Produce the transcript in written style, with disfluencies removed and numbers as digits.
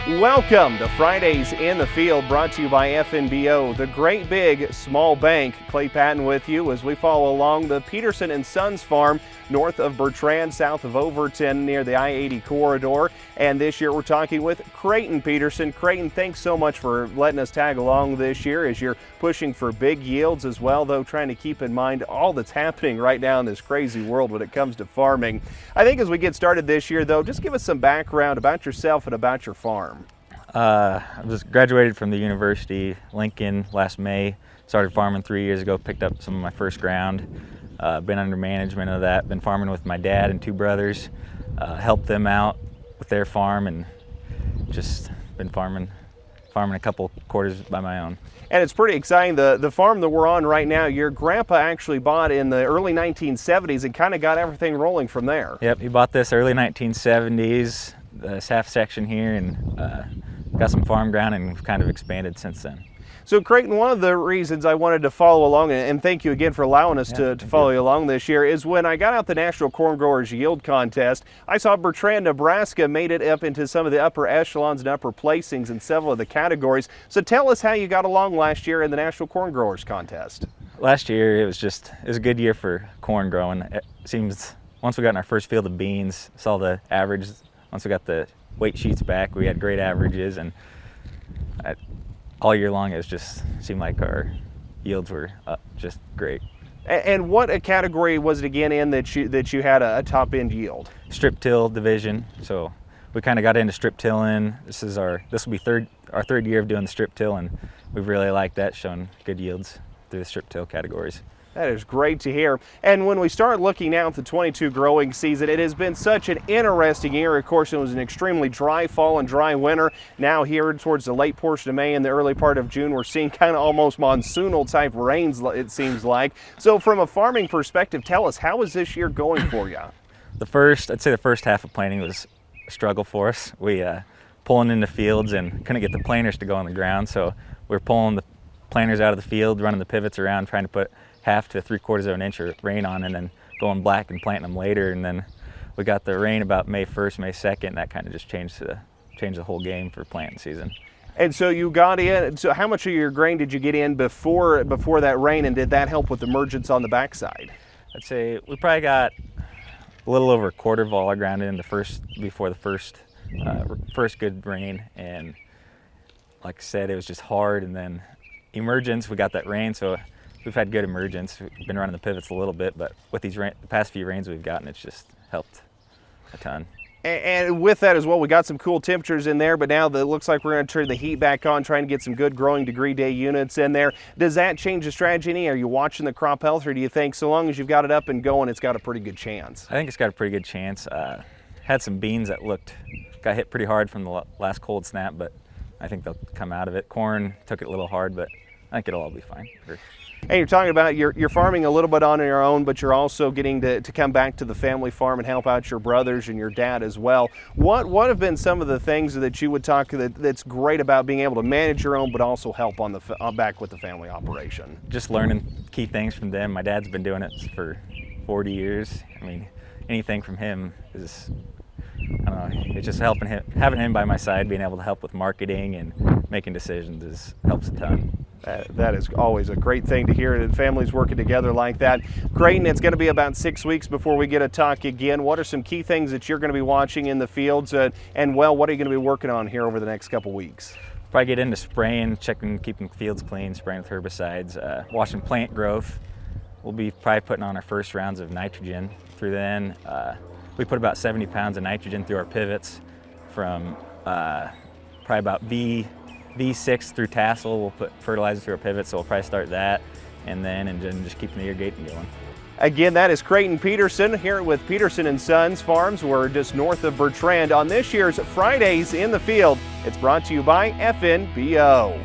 Welcome to Fridays in the Field, brought to you by FNBO, the great big small bank. Clay Patton with you as we follow along the Peterson Sons Farm north of Bertrand, south of Overton, near the I-80 corridor. And this year we're talking with Creighton Peterson. Creighton, thanks so much for letting us tag along this year as you're pushing for big yields as well, though trying to keep in mind all that's happening right now in this crazy world when it comes to farming. I think as we get started this year, though, just give us some background about yourself and about your farm. I just graduated from the University of Lincoln last May. Started farming 3 years ago, picked up some of my first ground. Been under management of that, been farming with my dad and two brothers, helped them out with their farm, and just been farming a couple quarters by my own. And it's pretty exciting. The farm that we're on right now, your grandpa actually bought in the early 1970s and kind of got everything rolling from there. Yep, he bought this early 1970s, this half section here, and got some farm ground, and we've kind of expanded since then. So Creighton, one of the reasons I wanted to follow along, and thank you again for allowing us to follow you along this year, is when I got out the National Corn Growers Yield Contest, I saw Bertrand, Nebraska made it up into some of the upper echelons and upper placings in several of the categories. So tell us how you got along last year in the National Corn Growers Contest. Last year it was a good year for corn growing. It seems once we got in our first field of beans, saw the average. Once we got the weight sheets back, we had great averages, and all year long it just seemed like our yields were just great. And what a category was it again in that you had a top end yield? Strip till division. So we kind of got into strip tilling. This will be our third year of doing the strip till, and we've really liked that, showing good yields through the strip till categories. That is great to hear. And when we start looking now at the 22 growing season, it has been such an interesting year. Of course, it was an extremely dry fall and dry winter. Now here towards the late portion of May and the early part of June, we're seeing kind of almost monsoonal type rains, it seems like. So from a farming perspective, tell us, how is this year going for you? I'd say the first half of planting was a struggle for us. We pulling into fields and couldn't get the planters to go on the ground. So we're pulling the planters out of the field, running the pivots around, trying to put half to 3/4 of an inch of rain on, and then going black and planting them later. And then we got the rain about May 1st, May 2nd. That kind of just changed the whole game for planting season. And so you got in, so how much of your grain did you get in before that rain, and did that help with emergence on the backside? I'd say we probably got a little over a quarter of all our ground in before the first good rain. And like I said, it was just hard, and then emergence, we got that rain, so we've had good emergence. We've been running the pivots a little bit, but with the past few rains we've gotten, it's just helped a ton. And with that as well, we got some cool temperatures in there, but now it looks like we're going to turn the heat back on, trying to get some good growing degree day units in there. Does that change the strategy any? Are you watching the crop health, or do you think so long as you've got it up and going, it's got a pretty good chance? I think it's got a pretty good chance. Had some beans that got hit pretty hard from the last cold snap, but I think they'll come out of it. Corn took it a little hard, but I think it'll all be fine. Hey, you're talking about you're farming a little bit on your own, but you're also getting to come back to the family farm and help out your brothers and your dad as well. What have been some of the things that you would talk that's great about being able to manage your own, but also help on back with the family operation? Just learning key things from them. My dad's been doing it for 40 years. I mean, anything from him is, I don't know, it's just having him by my side, being able to help with marketing and making decisions helps a ton. That is always a great thing to hear, that families working together like that. Creighton, it's going to be about 6 weeks before we get a talk again. What are some key things that you're going to be watching in the fields, and what are you going to be working on here over the next couple weeks? Probably get into spraying, keeping fields clean, spraying with herbicides, watching plant growth. We'll be probably putting on our first rounds of nitrogen through then. We put about 70 pounds of nitrogen through our pivots from probably about V6 through tassel. We'll put fertilizer through our pivots, so we'll probably start that, and then just keeping the irrigating going. Again, that is Creighton Peterson here with Peterson Sons Farms. We're just north of Bertrand on this year's Fridays in the Field. It's brought to you by FNBO.